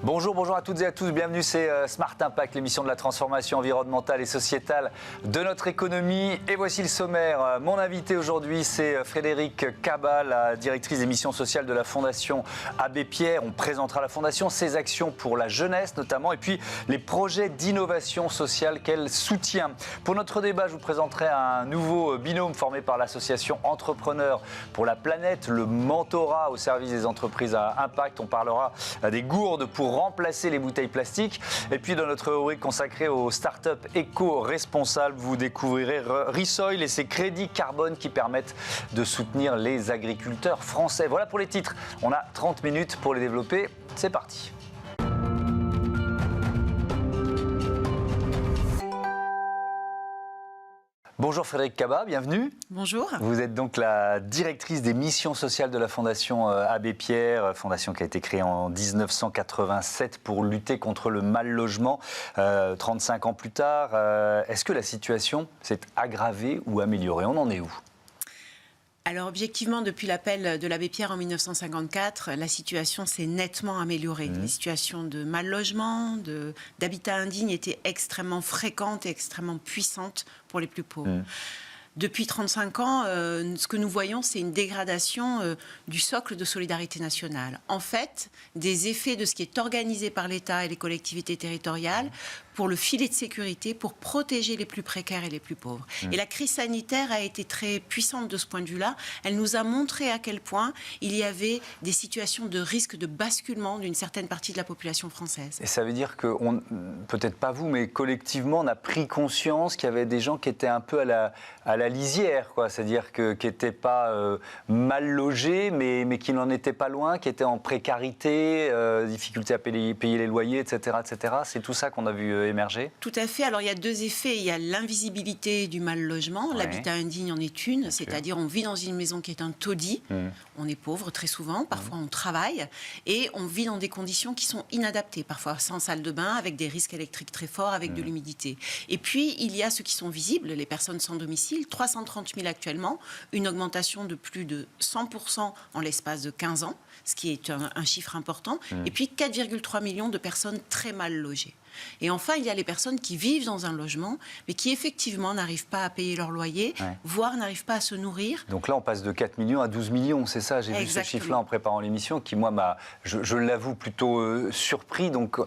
Bonjour à toutes et à tous, bienvenue, c'est Smart Impact, l'émission de la transformation environnementale et sociétale de notre économie. Et voici le sommaire. Mon invité aujourd'hui, c'est Frédérique Kaba, la directrice des missions sociales de la Fondation Abbé Pierre. On présentera la Fondation, ses actions pour la jeunesse notamment, et puis les projets d'innovation sociale qu'elle soutient. Pour notre débat, je vous présenterai un nouveau binôme formé par l'association Entrepreneurs pour la planète, le mentorat au service des entreprises à impact. On parlera des gourdes pour remplacer les bouteilles plastiques. Et puis dans notre rubrique consacrée aux startups éco-responsables, vous découvrirez Resoil et ses crédits carbone qui permettent de soutenir les agriculteurs français. Voilà pour les titres. On a 30 minutes pour les développer. C'est parti. Bonjour Frédérique Kaba, bienvenue. Bonjour. Vous êtes donc la directrice des missions sociales de la Fondation Abbé Pierre, fondation qui a été créée en 1987 pour lutter contre le mal logement. 35 ans plus tard, est-ce que la situation s'est aggravée ou améliorée? On en est où? Alors objectivement, depuis l'appel de l'Abbé Pierre en 1954, la situation s'est nettement améliorée. Les situations de mal logement, d'habitat indigne étaient extrêmement fréquentes et extrêmement puissantes pour les plus pauvres. Depuis 35 ans, ce que nous voyons, c'est une dégradation du socle de solidarité nationale. En fait, des effets de ce qui est organisé par l'État et les collectivités territoriales pour le filet de sécurité, pour protéger les plus précaires et les plus pauvres. Et la crise sanitaire a été très puissante de ce point de vue-là. Elle nous a montré à quel point il y avait des situations de risque de basculement d'une certaine partie de la population française. Et ça veut dire que, peut-être pas vous, mais collectivement, on a pris conscience qu'il y avait des gens qui étaient un peu à la lisière, quoi. C'est-à-dire qui n'étaient pas mal logés, mais qui n'en étaient pas loin, qui étaient en précarité, difficulté à payer les loyers, etc., etc. C'est tout ça qu'on a vu émerger? Tout à fait. Alors, il y a deux effets. Il y a l'invisibilité du mal logement. Ouais. L'habitat indigne en est une. C'est-à-dire, on vit dans une maison qui est un taudis. On est pauvre très souvent. Parfois, on travaille. Et on vit dans des conditions qui sont inadaptées. Parfois, sans salle de bain, avec des risques électriques très forts, avec de l'humidité. Et puis, il y a ceux qui sont visibles, les personnes sans domicile. 330 000 actuellement. Une augmentation de plus de 100% en l'espace de 15 ans, ce qui est un chiffre important. Et puis, 4,3 millions de personnes très mal logées. Et enfin, il y a les personnes qui vivent dans un logement, mais qui effectivement n'arrivent pas à payer leur loyer, voire n'arrivent pas à se nourrir. Donc là, on passe de 4 millions à 12 millions, c'est ça? J'ai vu ce chiffre-là en préparant l'émission, qui, moi, je l'avoue, plutôt surpris. Donc,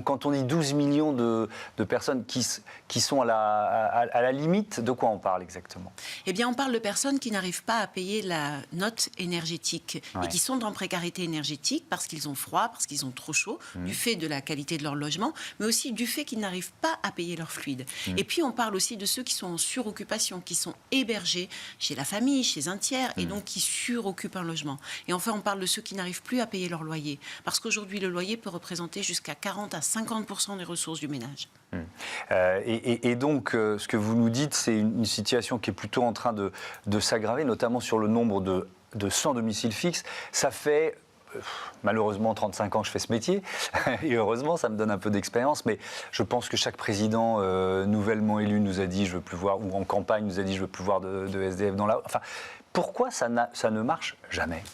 quand on dit 12 millions de personnes qui sont à la limite, de quoi on parle exactement? Eh bien, on parle de personnes qui n'arrivent pas à payer la note énergétique et qui sont en précarité énergétique parce qu'ils ont froid, parce qu'ils ont trop chaud, du fait de la qualité de leur logement, mais aussi du fait qu'ils n'arrivent pas à payer leur fluide. Et puis, on parle aussi de ceux qui sont en suroccupation, qui sont hébergés chez la famille, chez un tiers, et donc qui suroccupent un logement. Et enfin, on parle de ceux qui n'arrivent plus à payer leur loyer. Parce qu'aujourd'hui, le loyer peut représenter jusqu'à 40 à 50% des ressources du ménage. Et donc, ce que vous nous dites, c'est une situation qui est plutôt en train de s'aggraver, notamment sur le nombre de sans domicile fixe. Ça fait... malheureusement, 35 ans que je fais ce métier, et heureusement, ça me donne un peu d'expérience, mais je pense que chaque président nouvellement élu nous a dit, je veux plus voir, ou en campagne nous a dit, je veux plus voir de SDF dans la... Enfin, pourquoi ça ne marche jamais ?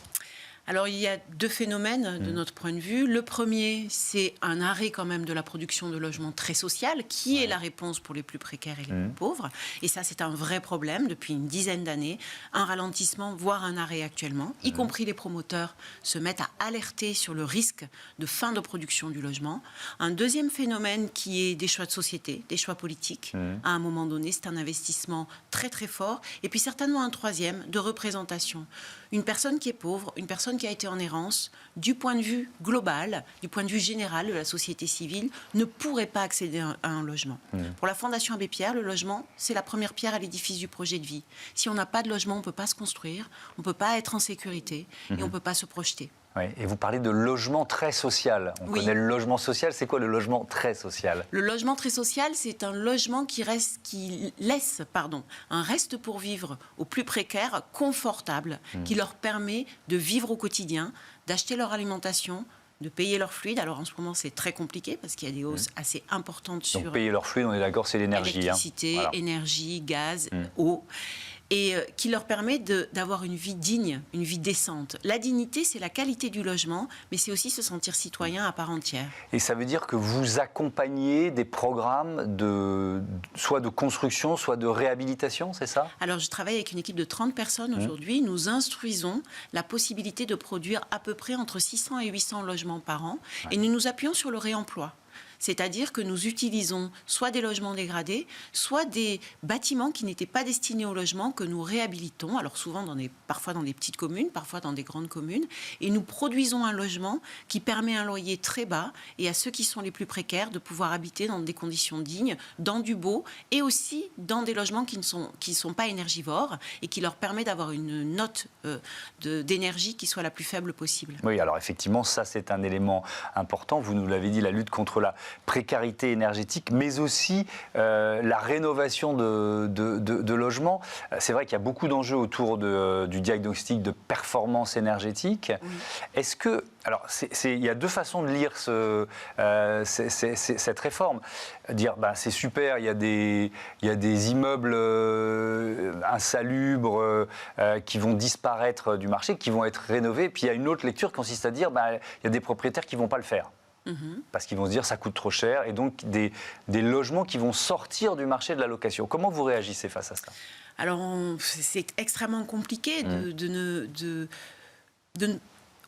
Alors, il y a deux phénomènes de notre point de vue. Le premier, c'est un arrêt quand même de la production de logements très social, qui est la réponse pour les plus précaires et les plus pauvres. Et ça, c'est un vrai problème depuis une dizaine d'années. Un ralentissement, voire un arrêt actuellement, y compris les promoteurs se mettent à alerter sur le risque de fin de production du logement. Un deuxième phénomène qui est des choix de société, des choix politiques. À un moment donné, c'est un investissement très très fort. Et puis certainement un troisième, de représentation. Une personne qui est pauvre, une personne qui a été en errance, du point de vue global, du point de vue général de la société civile, ne pourrait pas accéder à un logement. Pour la Fondation Abbé Pierre, le logement, c'est la première pierre à l'édifice du projet de vie. Si on n'a pas de logement, on ne peut pas se construire, on ne peut pas être en sécurité et on ne peut pas se projeter. Oui, et vous parlez de logement très social. On connaît le logement social. C'est quoi le logement très social? Le logement très social, c'est un logement qui laisse un reste pour vivre aux plus précaires, confortable, qui leur permet de vivre au quotidien, d'acheter leur alimentation, de payer leur fluide. Alors en ce moment, c'est très compliqué parce qu'il y a des hausses assez importantes sur... Donc payer leur fluide, on est d'accord, c'est l'énergie. Électricité, énergie, gaz, eau. et qui leur permet d'avoir une vie digne, une vie décente. La dignité, c'est la qualité du logement, mais c'est aussi se sentir citoyen à part entière. Et ça veut dire que vous accompagnez des programmes soit de construction, soit de réhabilitation, c'est ça? Alors, je travaille avec une équipe de 30 personnes aujourd'hui. Nous instruisons la possibilité de produire à peu près entre 600 et 800 logements par an. Et nous nous appuyons sur le réemploi. C'est-à-dire que nous utilisons soit des logements dégradés, soit des bâtiments qui n'étaient pas destinés au logement que nous réhabilitons, alors souvent parfois dans des petites communes, parfois dans des grandes communes, et nous produisons un logement qui permet un loyer très bas et à ceux qui sont les plus précaires de pouvoir habiter dans des conditions dignes, dans du beau et aussi dans des logements qui ne sont pas énergivores et qui leur permet d'avoir une note d'énergie qui soit la plus faible possible. Oui, alors effectivement, ça c'est un élément important. Vous nous l'avez dit, la lutte contre la précarité énergétique, mais aussi la rénovation de logements. C'est vrai qu'il y a beaucoup d'enjeux autour du diagnostic de performance énergétique. Oui. Est-ce que... Alors, il y a deux façons de lire cette réforme. Dire, c'est super, il y a des immeubles insalubres qui vont disparaître du marché, qui vont être rénovés. Puis il y a une autre lecture qui consiste à dire, il y a des propriétaires qui ne vont pas le faire. Parce qu'ils vont se dire ça coûte trop cher et donc des logements qui vont sortir du marché de la location. Comment vous réagissez face à ça? Alors c'est extrêmement compliqué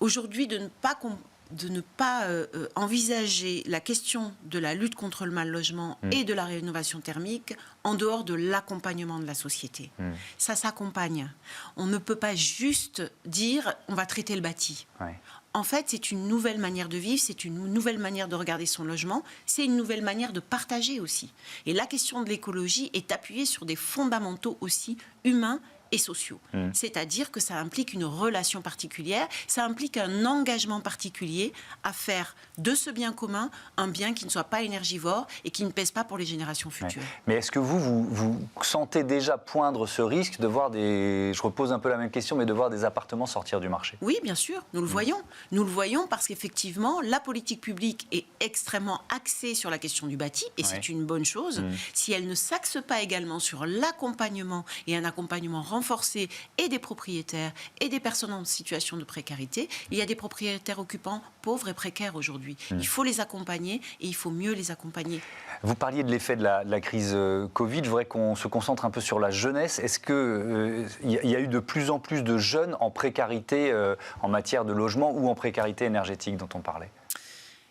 aujourd'hui de ne pas envisager la question de la lutte contre le mal logement et de la rénovation thermique en dehors de l'accompagnement de la société. Ça s'accompagne. On ne peut pas juste dire on va traiter le bâti. Ouais. En fait, c'est une nouvelle manière de vivre, c'est une nouvelle manière de regarder son logement, c'est une nouvelle manière de partager aussi. Et la question de l'écologie est appuyée sur des fondamentaux aussi humains et sociaux. C'est-à-dire que ça implique une relation particulière, ça implique un engagement particulier à faire de ce bien commun un bien qui ne soit pas énergivore et qui ne pèse pas pour les générations futures. Ouais. Mais est-ce que vous sentez déjà poindre ce risque de voir je repose un peu la même question, mais de voir des appartements sortir du marché? Oui, bien sûr, nous le voyons. Nous le voyons parce qu'effectivement, la politique publique est extrêmement axée sur la question du bâti, et c'est une bonne chose. Si elle ne s'axe pas également sur l'accompagnement et un accompagnement renforcé et des propriétaires et des personnes en situation de précarité, il y a des propriétaires occupants pauvres et précaires aujourd'hui. Il faut les accompagner et il faut mieux les accompagner. Vous parliez de l'effet de la crise Covid. Je voudrais qu'on se concentre un peu sur la jeunesse. Est-ce qu'il y a eu de plus en plus de jeunes en précarité en matière de logement ou en précarité énergétique dont on parlait?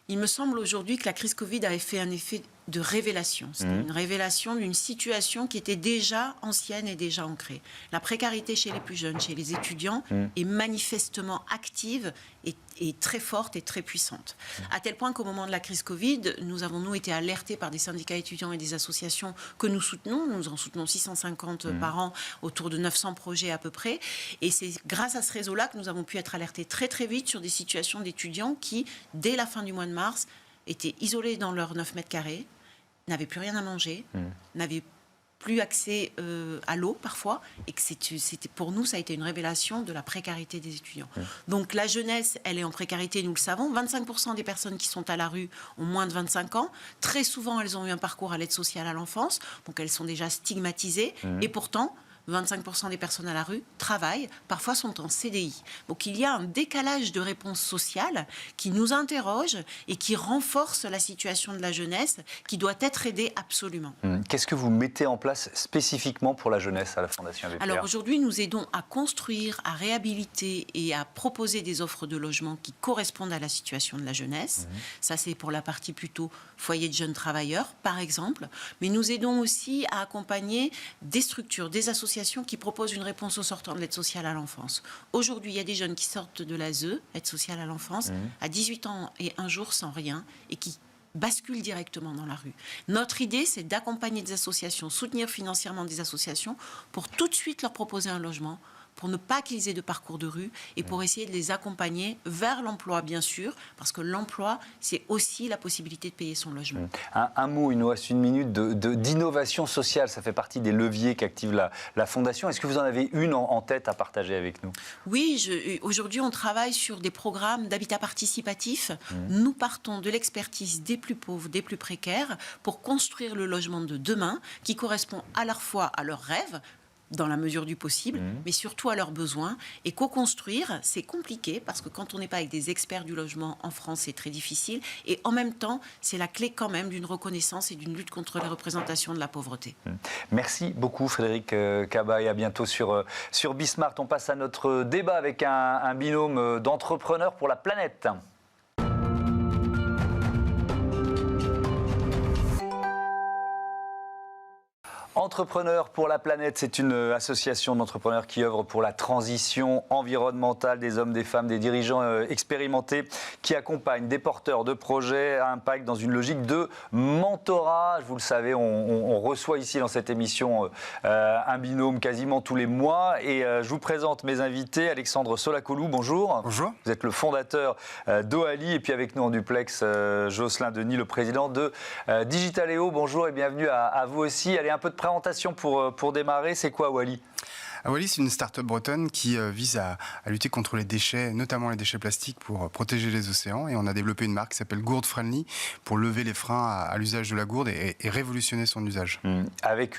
Il me semble aujourd'hui que la crise Covid a fait un effet de révélation. C'est une révélation d'une situation qui était déjà ancienne et déjà ancrée. La précarité chez les plus jeunes, chez les étudiants, est manifestement active et très forte et très puissante. À tel point qu'au moment de la crise Covid, nous avons été alertés par des syndicats étudiants et des associations que nous soutenons. Nous en soutenons 650 par an, autour de 900 projets à peu près. Et c'est grâce à ce réseau-là que nous avons pu être alertés très très vite sur des situations d'étudiants qui, dès la fin du mois de mars, étaient isolés dans leurs 9 mètres carrés, n'avaient plus rien à manger, n'avaient plus accès à l'eau parfois, et que c'était pour nous, ça a été une révélation de la précarité des étudiants. Donc la jeunesse, elle est en précarité, nous le savons. 25% des personnes qui sont à la rue ont moins de 25 ans. Très souvent, elles ont eu un parcours à l'aide sociale à l'enfance, donc elles sont déjà stigmatisées, et pourtant 25% des personnes à la rue travaillent, parfois sont en CDI. Donc il y a un décalage de réponse sociale qui nous interroge et qui renforce la situation de la jeunesse, qui doit être aidée absolument. Qu'est-ce que vous mettez en place spécifiquement pour la jeunesse à la Fondation Abbé Pierre? Alors aujourd'hui, nous aidons à construire, à réhabiliter et à proposer des offres de logement qui correspondent à la situation de la jeunesse. Ça, c'est pour la partie plutôt foyer de jeunes travailleurs, par exemple. Mais nous aidons aussi à accompagner des structures, des associations qui proposent une réponse aux sortants de l'aide sociale à l'enfance. Aujourd'hui, il y a des jeunes qui sortent de l'ASE, aide sociale à l'enfance, à 18 ans et un jour sans rien, et qui basculent directement dans la rue. Notre idée, c'est d'accompagner des associations, soutenir financièrement des associations pour tout de suite leur proposer un logement, pour ne pas qu'ils aient de parcours de rue et pour essayer de les accompagner vers l'emploi, bien sûr, parce que l'emploi, c'est aussi la possibilité de payer son logement. Un mot, il nous reste une minute, d'innovation sociale. Ça fait partie des leviers qu'active la Fondation. Est-ce que vous en avez une en tête à partager avec nous? Oui, aujourd'hui, on travaille sur des programmes d'habitat participatif. Nous partons de l'expertise des plus pauvres, des plus précaires, pour construire le logement de demain, qui correspond à la fois à leurs rêves, dans la mesure du possible, mais surtout à leurs besoins. Et co-construire, c'est compliqué parce que quand on n'est pas avec des experts du logement en France, c'est très difficile. Et en même temps, c'est la clé quand même d'une reconnaissance et d'une lutte contre les représentations de la pauvreté. Merci beaucoup Frédéric Kaba et à bientôt sur Bismart. On passe à notre débat avec un binôme d'entrepreneurs pour la planète. Entrepreneurs pour la planète, c'est une association d'entrepreneurs qui œuvre pour la transition environnementale des hommes, des femmes, des dirigeants expérimentés qui accompagnent des porteurs de projets à impact dans une logique de mentorat. Vous le savez, on reçoit ici dans cette émission un binôme quasiment tous les mois et je vous présente mes invités. Alexandre Solakoulou, bonjour. Bonjour. Vous êtes le fondateur d'Oali et puis avec nous en duplex, Jocelyn Denis, le président de Digitaléo. Bonjour et bienvenue à vous aussi. Allez, un peu de présentation pour démarrer, c'est quoi Oali ? Oali, c'est une start-up bretonne qui vise à lutter contre les déchets, notamment les déchets plastiques, pour protéger les océans. Et on a développé une marque qui s'appelle Gourde Friendly pour lever les freins à l'usage de la gourde et révolutionner son usage. Avec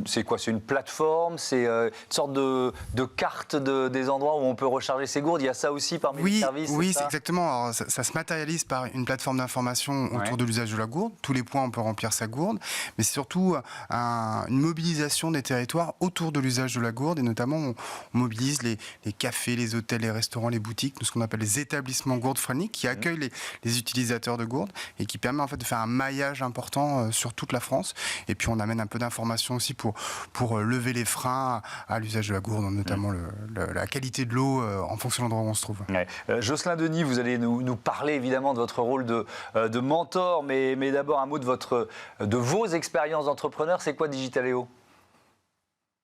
c'est quoi ? C'est une plateforme ? C'est une sorte de carte des endroits où on peut recharger ses gourdes ? Il y a ça aussi parmi les services ? Oui, c'est exactement. Alors, ça se matérialise par une plateforme d'information autour de l'usage de la gourde. Tous les points, on peut remplir sa gourde. Mais c'est surtout une mobilisation des territoires autour de l'usage de la gourde. Et notamment, on mobilise les cafés, les hôtels, les restaurants, les boutiques, ce qu'on appelle les établissements gourde friendly, qui accueillent les utilisateurs de gourde et qui permet en fait de faire un maillage important sur toute la France. Et puis on amène un peu d'informations aussi pour lever les freins à l'usage de la gourde, notamment la qualité de l'eau en fonction de l'endroit où on se trouve. Ouais. Jocelyn Denis, vous allez nous parler évidemment de votre rôle de mentor, mais d'abord un mot de vos expériences d'entrepreneur. C'est quoi Digitaléo ?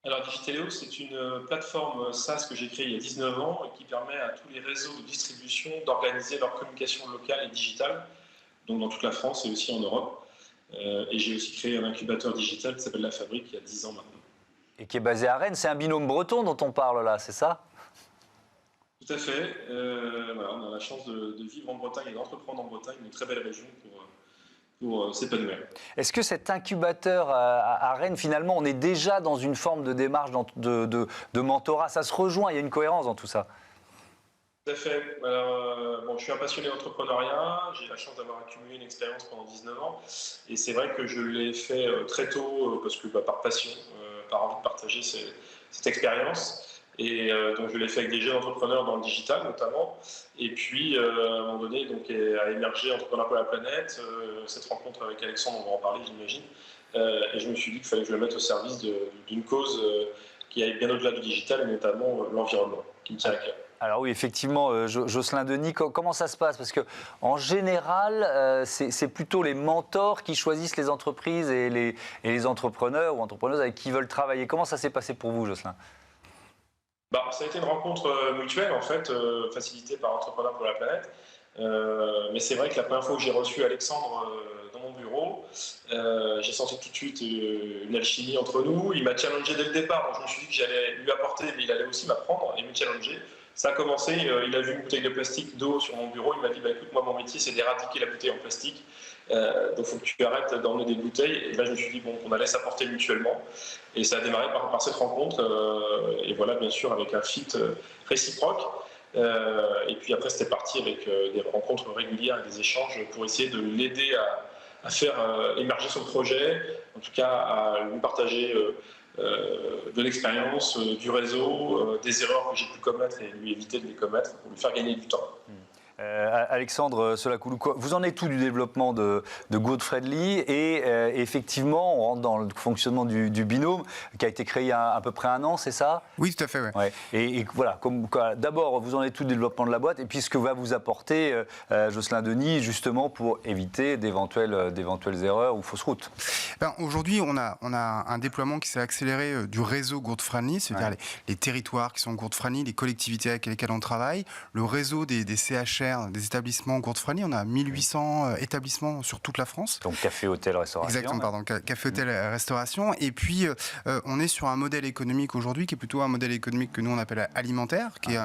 Alors Digitaléo, c'est une plateforme SaaS que j'ai créée il y a 19 ans et qui permet à tous les réseaux de distribution d'organiser leur communication locale et digitale, donc dans toute la France et aussi en Europe. Et j'ai aussi créé un incubateur digital qui s'appelle La Fabrique il y a 10 ans maintenant. Et qui est basé à Rennes. C'est un binôme breton dont on parle là, c'est ça ? Tout à fait. Voilà, on a la chance de vivre en Bretagne et d'entreprendre en Bretagne, une très belle région pour s'épanouir. Est-ce que cet incubateur à Rennes, finalement, on est déjà dans une forme de démarche de mentorat ? Ça se rejoint, il y a une cohérence dans tout ça. Tout à fait. Alors, je suis un passionné d'entrepreneuriat, j'ai la chance d'avoir accumulé une expérience pendant 19 ans, et c'est vrai que je l'ai fait très tôt, parce que par passion, par envie de partager cette expérience. Et donc je l'ai fait avec des jeunes entrepreneurs dans le digital notamment. Et puis à un moment donné, donc, a émergé Entrepreneurs pour la planète, cette rencontre avec Alexandre, on va en parler j'imagine. Et je me suis dit qu'il fallait que je le mette au service d'une cause qui aille bien au-delà du digital, et notamment l'environnement, qui me tient à cœur. Alors oui, effectivement, Jocelyn Denis, comment ça se passe ? Parce qu'en général, c'est plutôt les mentors qui choisissent les entreprises et les entrepreneurs ou entrepreneuses avec qui ils veulent travailler. Comment ça s'est passé pour vous, Jocelyn ? Ça a été une rencontre mutuelle, en fait, facilitée par Entrepreneurs pour la planète. Mais c'est vrai que la première fois que j'ai reçu Alexandre dans mon bureau, j'ai senti tout de suite une alchimie entre nous. Il m'a challengé dès le départ, donc je me suis dit que j'allais lui apporter, mais il allait aussi m'apprendre et me challenger. Ça a commencé, il a vu une bouteille de plastique d'eau sur mon bureau, il m'a dit écoute, moi mon métier c'est d'éradiquer la bouteille en plastique, donc il faut que tu arrêtes d'emmener des bouteilles. Et là je me suis dit on allait s'apporter mutuellement, et ça a démarré par cette rencontre, et voilà, bien sûr avec un fit réciproque. Et puis après c'était parti avec des rencontres régulières et des échanges pour essayer de l'aider à faire émerger son projet, en tout cas à lui partager de l'expérience, du réseau, des erreurs que j'ai pu commettre et lui éviter de les commettre pour lui faire gagner du temps. Alexandre Solakoulou, vous en êtes tout du développement de Gourde Friendly et effectivement, on rentre dans le fonctionnement du binôme qui a été créé il y a à peu près 1 an, c'est ça ? Oui, tout à fait. Ouais. Ouais. Et voilà, d'abord, vous en êtes tout du développement de la boîte et puis ce que va vous apporter Jocelyn Denis, justement pour éviter d'éventuelles erreurs ou fausses routes. Aujourd'hui, on a un déploiement qui s'est accéléré du réseau Gourde Friendly, c'est-à-dire les territoires qui sont Gourde Friendly, les collectivités avec lesquelles on travaille, le réseau des CHR gère des établissements Gourd Friendly. On a 1800 établissements sur toute la France. Donc café, hôtel, restauration. Exactement, pardon, café, hôtel, restauration. Et puis, on est sur un modèle économique aujourd'hui qui est plutôt un modèle économique que nous, on appelle alimentaire, qui est,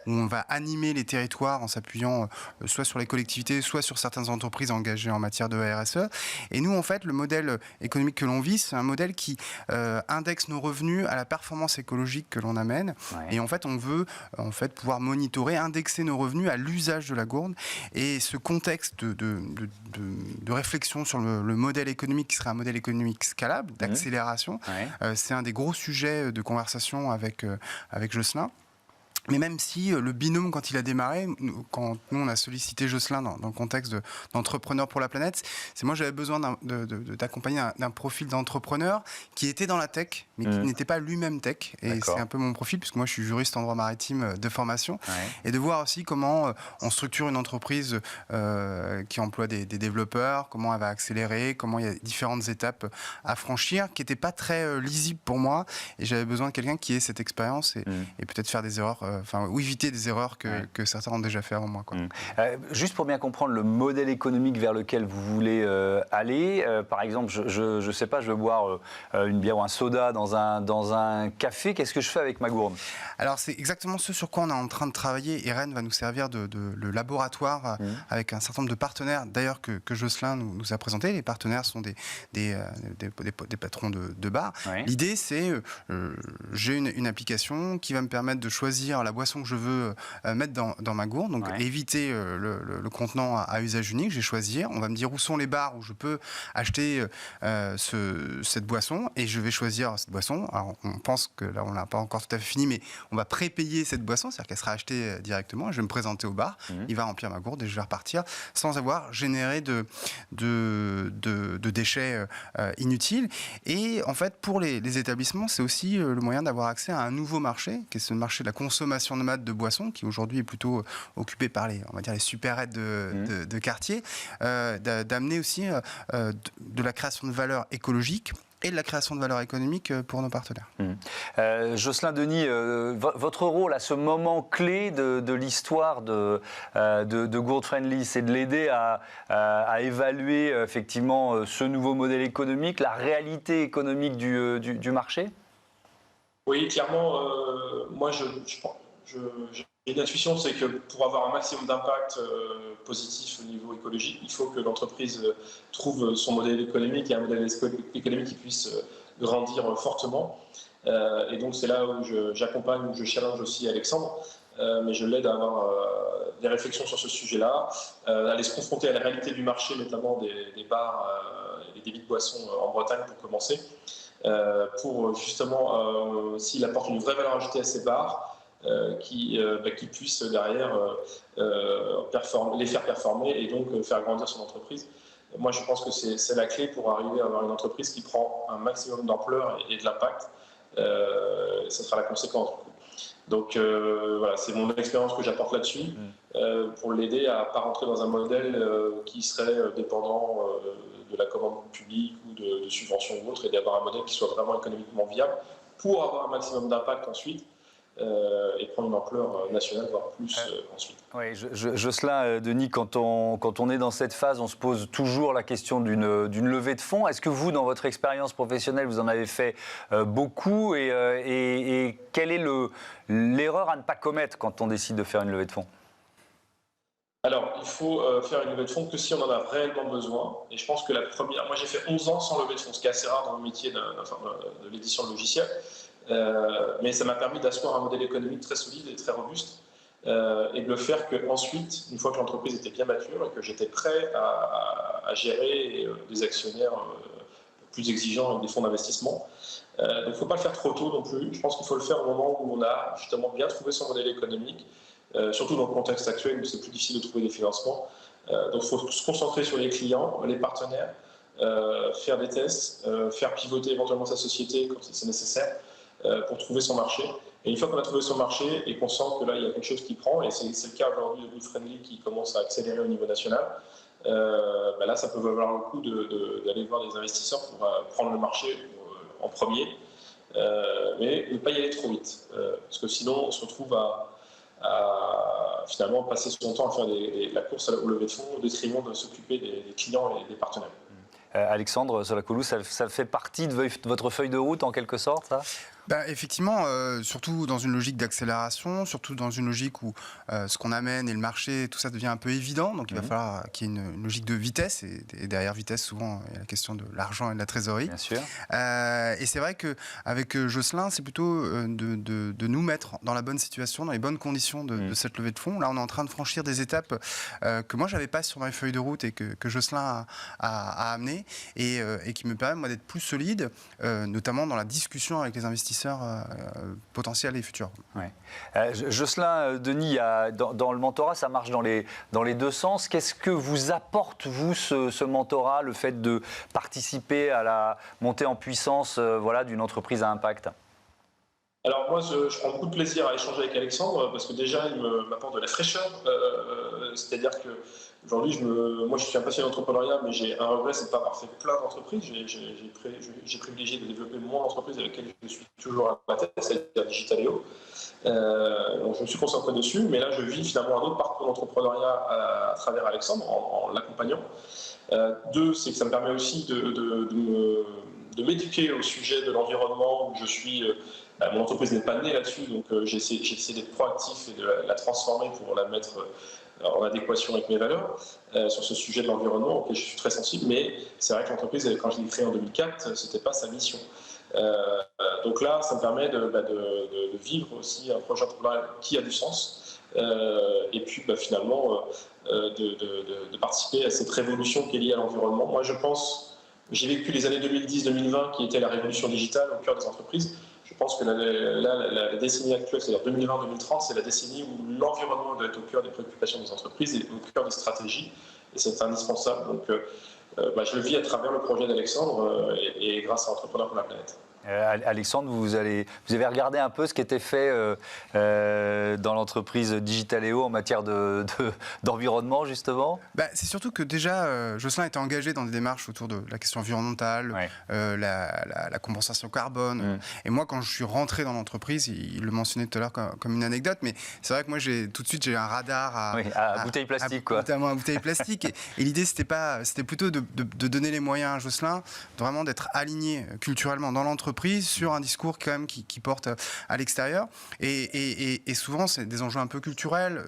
où on va animer les territoires en s'appuyant soit sur les collectivités, soit sur certaines entreprises engagées en matière de RSE. Et nous, en fait, le modèle économique que l'on vise, c'est un modèle qui indexe nos revenus à la performance écologique que l'on amène. Ouais. Et en fait, on veut pouvoir monitorer, indexer nos revenus à l'usage de la gourde. Et ce contexte de réflexion sur le modèle économique qui serait un modèle économique scalable, d'accélération, c'est un des gros sujets de conversation avec Jocelyn. Mais même si le binôme, quand il a démarré, quand nous on a sollicité Jocelyn dans le contexte d'entrepreneur pour la planète, c'est moi j'avais besoin d'accompagner d'un profil d'entrepreneur qui était dans la tech, mais qui n'était pas lui-même tech. Et c'est un peu mon profil, puisque moi je suis juriste en droit maritime de formation. Et de voir aussi comment on structure une entreprise qui emploie des développeurs, comment elle va accélérer, comment il y a différentes étapes à franchir, qui n'étaient pas très lisibles pour moi. Et j'avais besoin de quelqu'un qui ait cette expérience et peut-être faire des erreurs. Ou éviter des erreurs que certains ont déjà fait avant moi. Juste pour bien comprendre le modèle économique vers lequel vous voulez aller, par exemple, je sais pas, je veux boire une bière ou un soda dans un café, qu'est-ce que je fais avec ma gourde? Alors c'est exactement ce sur quoi on est en train de travailler, et Rennes va nous servir le laboratoire avec un certain nombre de partenaires, d'ailleurs que Jocelyn nous a présenté. Les partenaires sont des patrons de bar. L'idée c'est, j'ai une application qui va me permettre de choisir la boisson que je veux mettre dans ma gourde, donc éviter le contenant à usage unique. Je vais choisir, on va me dire où sont les bars où je peux acheter cette boisson, et je vais choisir cette boisson. Alors on pense que là on l'a pas encore tout à fait fini, mais on va prépayer cette boisson, c'est-à-dire qu'elle sera achetée directement. Je vais me présenter au bar, il va remplir ma gourde et je vais repartir sans avoir généré de déchets inutiles. Et en fait pour les établissements, c'est aussi le moyen d'avoir accès à un nouveau marché, qui est ce marché de la consommation de boissons, qui aujourd'hui est plutôt occupé par les supérettes de quartier, d'amener aussi de la création de valeur écologique et de la création de valeur économique pour nos partenaires. Jocelyn Denis, votre rôle à ce moment clé de l'histoire de Gourd Friendly, c'est de l'aider à évaluer effectivement ce nouveau modèle économique, la réalité économique du marché? Oui, clairement, moi j'ai une intuition, c'est que pour avoir un maximum d'impact positif au niveau écologique, il faut que l'entreprise trouve son modèle économique et un modèle économique qui puisse grandir fortement. Et donc c'est là où j'accompagne, où je challenge aussi Alexandre, mais je l'aide à avoir des réflexions sur ce sujet-là, à aller se confronter à la réalité du marché, notamment des bars et des débits de boissons en Bretagne pour commencer. Pour justement, s'il apporte une vraie valeur ajoutée à ces bars, qui puissent derrière les faire performer et donc faire grandir son entreprise. Moi, je pense que c'est la clé pour arriver à avoir une entreprise qui prend un maximum d'ampleur et de l'impact. Ça sera la conséquence. Donc voilà, c'est mon expérience que j'apporte là-dessus pour l'aider à ne pas rentrer dans un modèle qui serait dépendant de la commande publique ou de subventions ou autre, et d'avoir un modèle qui soit vraiment économiquement viable pour avoir un maximum d'impact ensuite et prendre une ampleur nationale, voire plus ensuite. Oui, Jocelyn Denis, quand on est dans cette phase, on se pose toujours la question d'une levée de fonds. Est-ce que vous, dans votre expérience professionnelle, vous en avez fait beaucoup et quelle est l'erreur à ne pas commettre quand on décide de faire une levée de fonds? Alors, il faut faire une levée de fonds que si on en a réellement besoin. Et je pense que la première... Moi, j'ai fait 11 ans sans levée de fonds, ce qui est assez rare dans le métier de l'édition de logiciels. Mais ça m'a permis d'asseoir un modèle économique très solide et très robuste. Et de le faire qu'ensuite, une fois que l'entreprise était bien mature et que j'étais prêt à gérer des actionnaires plus exigeants avec des fonds d'investissement. Donc, il ne faut pas le faire trop tôt non plus. Je pense qu'il faut le faire au moment où on a justement bien trouvé son modèle économique. Surtout dans le contexte actuel où c'est plus difficile de trouver des financements. Donc il faut se concentrer sur les clients, les partenaires, faire des tests, faire pivoter éventuellement sa société quand c'est nécessaire pour trouver son marché. Et une fois qu'on a trouvé son marché et qu'on sent que là il y a quelque chose qui prend, et c'est le cas aujourd'hui de Gourd Friendly qui commence à accélérer au niveau national, là ça peut valoir le coup d'aller voir des investisseurs pour prendre le marché en premier, mais ne pas y aller trop vite, parce que sinon on se retrouve finalement passer son temps à faire la course au levée de fonds au détriment de s'occuper des clients et des partenaires. Alexandre Solakoulou, ça fait partie de votre feuille de route en quelque sorte, ça ? Effectivement, surtout dans une logique d'accélération, surtout dans une logique où ce qu'on amène et le marché, tout ça devient un peu évident. Donc il va falloir qu'il y ait une logique de vitesse. Et derrière vitesse, souvent, il y a la question de l'argent et de la trésorerie. Bien sûr. Et c'est vrai qu'avec Jocelyn, c'est plutôt de nous mettre dans la bonne situation, dans les bonnes conditions de cette levée de fonds. Là, on est en train de franchir des étapes que moi, je n'avais pas sur ma feuille de route et que Jocelyn a amené et qui me permettent, moi, d'être plus solide, notamment dans la discussion avec les investisseurs potentiels et futurs. Ouais. Jocelyn, Denis, dans le mentorat, ça marche dans les deux sens. Qu'est-ce que vous apporte, vous, ce mentorat, le fait de participer à la montée en puissance d'une entreprise à impact ? Alors moi, je prends beaucoup de plaisir à échanger avec Alexandre parce que déjà, il m'apporte de la fraîcheur. C'est-à-dire que aujourd'hui, moi, je suis un passionné d'entrepreneuriat, mais j'ai un regret, c'est de ne pas avoir fait plein d'entreprises. J'ai privilégié de développer mon entreprise avec laquelle je suis toujours à ma tête, c'est-à-dire Digitaléo. Donc je me suis concentré dessus, mais là, je vis finalement un autre parcours d'entrepreneuriat à travers Alexandre, en l'accompagnant. Deux, c'est que ça me permet aussi de m'éduquer au sujet de l'environnement où je suis. Mon entreprise n'est pas née là-dessus, donc j'ai essayé d'être proactif et de la transformer pour la mettre en adéquation avec mes valeurs sur ce sujet de l'environnement auquel je suis très sensible. Mais c'est vrai que l'entreprise, quand je l'ai créée en 2004, ce n'était pas sa mission. Donc là, ça me permet de vivre aussi un projet entrepreneurial qui a du sens et puis finalement de participer à cette révolution qui est liée à l'environnement. Moi, je pense, j'ai vécu les années 2010-2020 qui étaient la révolution digitale au cœur des entreprises. Je pense que la décennie actuelle, c'est-à-dire 2020-2030, c'est la décennie où l'environnement doit être au cœur des préoccupations des entreprises et au cœur des stratégies. Et c'est indispensable. Donc, je le vis à travers le projet d'Alexandre et grâce à Entrepreneurs pour la planète. Alexandre, vous avez regardé un peu ce qui était fait dans l'entreprise Digitaléo en matière d'environnement, justement ? C'est surtout que déjà, Jocelyn était engagé dans des démarches autour de la question environnementale, la compensation carbone. Et moi, quand je suis rentré dans l'entreprise, il le mentionnait tout à l'heure comme une anecdote, mais c'est vrai que moi, tout de suite, j'ai un radar à bouteille plastique, notamment à bouteille plastique. Et l'idée, c'était plutôt de donner les moyens à Jocelyn, vraiment d'être aligné culturellement dans l'entreprise sur un discours quand même qui porte à l'extérieur et souvent c'est des enjeux un peu culturels,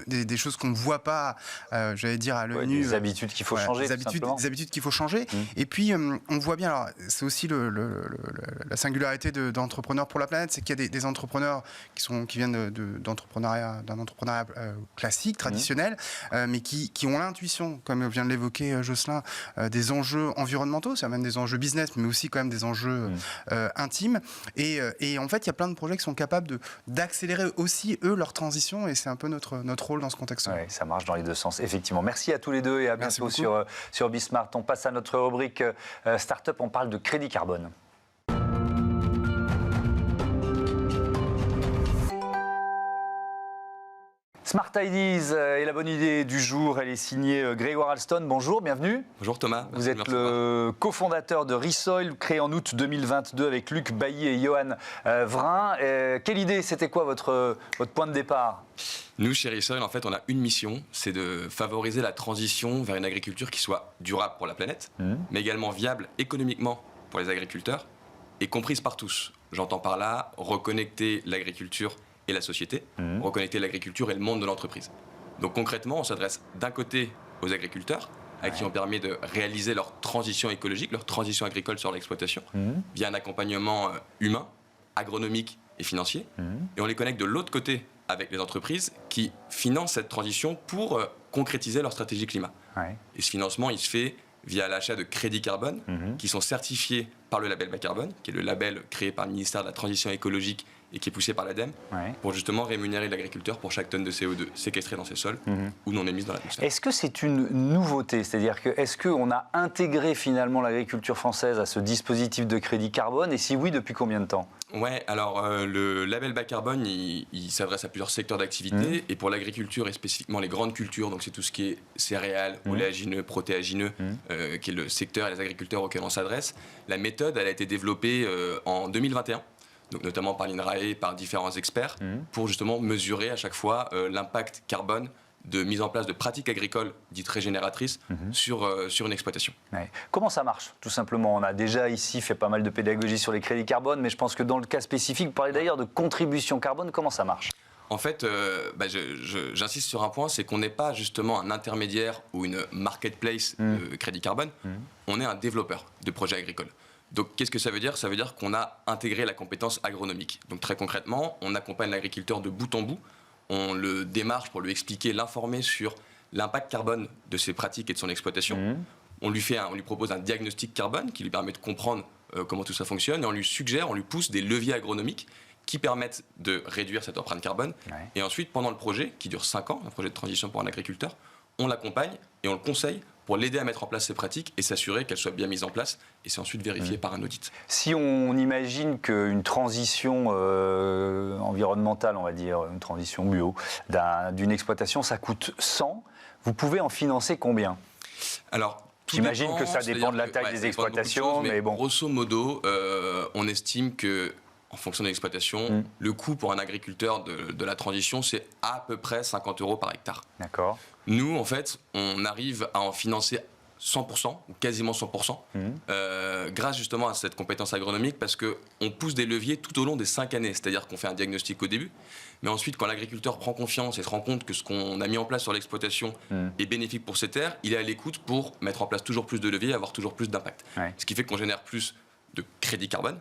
des choses qu'on ne voit pas, j'allais dire à l'œil nu, des habitudes qu'il faut changer, des habitudes qu'il faut changer. Et puis on voit bien, alors c'est aussi la singularité d'Entrepreneurs pour la planète, c'est qu'il y a des entrepreneurs qui viennent d'un entrepreneuriat classique, traditionnel, mais qui ont l'intuition, comme vient de l'évoquer Jocelyn, des enjeux environnementaux, c'est même des enjeux business, mais aussi quand même des enjeux intimes. Et en fait, il y a plein de projets qui sont capables d'accélérer aussi, eux, leur transition. Et c'est un peu notre rôle dans ce contexte-là. Oui, ça marche dans les deux sens, effectivement. Merci à tous les deux et à bientôt sur Bismart. On passe à notre rubrique Startup. On parle de crédit carbone. Smart Ideas est la bonne idée du jour. Elle est signée Grégoire Alston. Bonjour, bienvenue. Bonjour Thomas. Vous êtes le cofondateur de Resoil, créé en août 2022 avec Luc Bailly et Johan Vrin. Quelle idée, c'était quoi votre point de départ ? Nous, chez Resoil, en fait, on a une mission, c'est de favoriser la transition vers une agriculture qui soit durable pour la planète, mais également viable économiquement pour les agriculteurs et comprise par tous. J'entends par là reconnecter l'agriculture et la société, reconnecter l'agriculture et le monde de l'entreprise. Donc concrètement, on s'adresse d'un côté aux agriculteurs, à qui on permet de réaliser leur transition écologique, leur transition agricole sur l'exploitation, via un accompagnement humain, agronomique et financier. Et on les connecte de l'autre côté avec les entreprises qui financent cette transition pour concrétiser leur stratégie climat. Et ce financement, il se fait via l'achat de crédits carbone qui sont certifiés par le label Bas Carbone, qui est le label créé par le ministère de la Transition écologique et qui est poussé par l'ADEME, pour justement rémunérer l'agriculteur pour chaque tonne de CO2 séquestrée dans ses sols ou non émise dans l'atmosphère. Est-ce que c'est une nouveauté ? C'est-à-dire est-ce qu'on a intégré finalement l'agriculture française à ce dispositif de crédit carbone ? Et si oui, depuis combien de temps ? Ouais, alors le label Bas Carbone, il s'adresse à plusieurs secteurs d'activité. Et pour l'agriculture et spécifiquement les grandes cultures, donc c'est tout ce qui est céréales, oléagineux, protéagineux, qui est le secteur et les agriculteurs auxquels on s'adresse, la méthode, elle a été développée en 2021. donc notamment par l'INRAE, par différents experts, pour justement mesurer à chaque fois l'impact carbone de mise en place de pratiques agricoles dites régénératrices sur une exploitation. Ouais. Comment ça marche, tout simplement? On a déjà ici fait pas mal de pédagogie sur les crédits carbone, mais je pense que dans le cas spécifique, vous parlez d'ailleurs de contribution carbone, comment ça marche? En fait, j'insiste sur un point, c'est qu'on n'est pas justement un intermédiaire ou une marketplace de crédit carbone, on est un développeur de projets agricoles. Donc qu'est-ce que ça veut dire? Ça veut dire qu'on a intégré la compétence agronomique. Donc très concrètement, on accompagne l'agriculteur de bout en bout, on le démarche pour lui expliquer, l'informer sur l'impact carbone de ses pratiques et de son exploitation. On lui propose un diagnostic carbone qui lui permet de comprendre comment tout ça fonctionne et on lui suggère, on lui pousse des leviers agronomiques qui permettent de réduire cette empreinte carbone. Et ensuite, pendant le projet, qui dure 5 ans, un projet de transition pour un agriculteur, on l'accompagne et on le conseille pour l'aider à mettre en place ces pratiques et s'assurer qu'elles soient bien mises en place. Et c'est ensuite vérifié par un audit. Si on imagine qu'une transition environnementale, on va dire, une transition bio, d'une exploitation, ça coûte 100, vous pouvez en financer combien? Alors, j'imagine que ça dépend de la taille des exploitations, mais bon. Grosso modo, on estime que, en fonction de l'exploitation, le coût pour un agriculteur de la transition, c'est à peu près 50 € par hectare. D'accord. Nous, en fait, on arrive à en financer 100%, ou quasiment 100%, grâce justement à cette compétence agronomique, parce qu'on pousse des leviers tout au long des 5 années. C'est-à-dire qu'on fait un diagnostic au début, mais ensuite, quand l'agriculteur prend confiance et se rend compte que ce qu'on a mis en place sur l'exploitation est bénéfique pour ses terres, il est à l'écoute pour mettre en place toujours plus de leviers et avoir toujours plus d'impact. Ce qui fait qu'on génère plus de crédit carbone,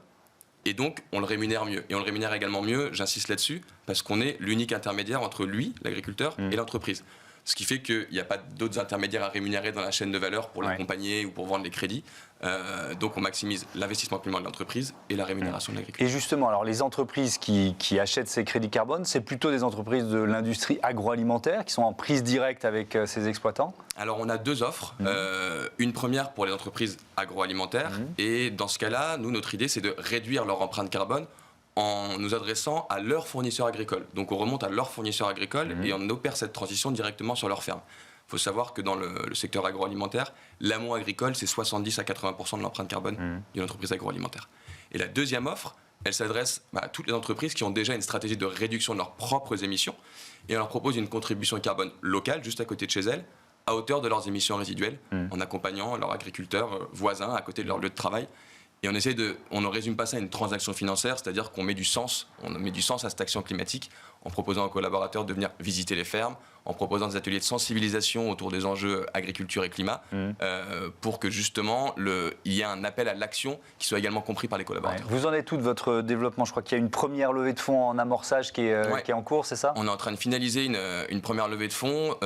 et donc on le rémunère mieux. Et on le rémunère également mieux, j'insiste là-dessus, parce qu'on est l'unique intermédiaire entre lui, l'agriculteur, et l'entreprise. Ce qui fait qu'il n'y a pas d'autres intermédiaires à rémunérer dans la chaîne de valeur pour l'accompagner ou pour vendre les crédits. Donc on maximise l'investissement climat de l'entreprise et la rémunération de l'agriculteur. Et justement, alors les entreprises qui achètent ces crédits carbone, c'est plutôt des entreprises de l'industrie agroalimentaire qui sont en prise directe avec ces exploitants? Alors on a 2 offres. Une première pour les entreprises agroalimentaires. Et dans ce cas-là, nous, notre idée, c'est de réduire leur empreinte carbone en nous adressant à leurs fournisseurs agricoles. Donc on remonte à leurs fournisseurs agricoles et on opère cette transition directement sur leur ferme. Il faut savoir que dans le secteur agroalimentaire, l'amont agricole, c'est 70 à 80% de l'empreinte carbone d'une entreprise agroalimentaire. Et la deuxième offre, elle s'adresse à toutes les entreprises qui ont déjà une stratégie de réduction de leurs propres émissions et on leur propose une contribution carbone locale, juste à côté de chez elles, à hauteur de leurs émissions résiduelles, en accompagnant leurs agriculteurs voisins à côté de leur lieu de travail. Et on ne résume pas ça à une transaction financière, c'est-à-dire qu'on met du sens à cette action climatique en proposant aux collaborateurs de venir visiter les fermes, en proposant des ateliers de sensibilisation autour des enjeux agriculture et climat, pour que justement il y ait un appel à l'action qui soit également compris par les collaborateurs. Vous en êtes où de votre développement? Je crois qu'il y a une première levée de fonds en amorçage qui est en cours, c'est ça? On est en train de finaliser une première levée de fonds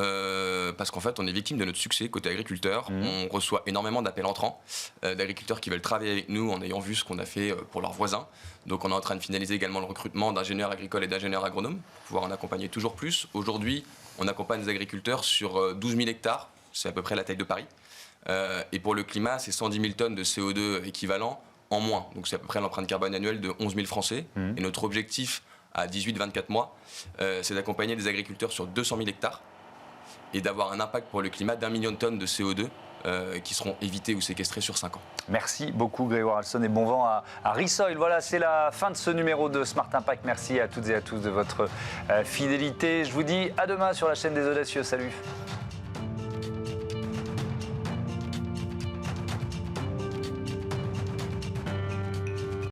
parce qu'en fait on est victime de notre succès côté agriculteur. On reçoit énormément d'appels entrants d'agriculteurs qui veulent travailler avec nous en ayant vu ce qu'on a fait pour leurs voisins. Donc on est en train de finaliser également le recrutement d'ingénieurs agricoles et d'ingénieurs agronomes pour pouvoir en accompagner toujours plus. Aujourd'hui, on accompagne des agriculteurs sur 12 000 hectares, c'est à peu près la taille de Paris. Et pour le climat, c'est 110 000 tonnes de CO2 équivalent en moins. Donc c'est à peu près l'empreinte carbone annuelle de 11 000 Français. Et notre objectif à 18-24 mois, c'est d'accompagner des agriculteurs sur 200 000 hectares et d'avoir un impact pour le climat d'1 million de tonnes de CO2 qui seront évitées ou séquestrées sur 5 ans. Merci beaucoup Grégoire Alson et bon vent à Rissoil. Voilà, c'est la fin de ce numéro de Smart Impact. Merci à toutes et à tous de votre fidélité. Je vous dis à demain sur la chaîne des Audacieux. Salut.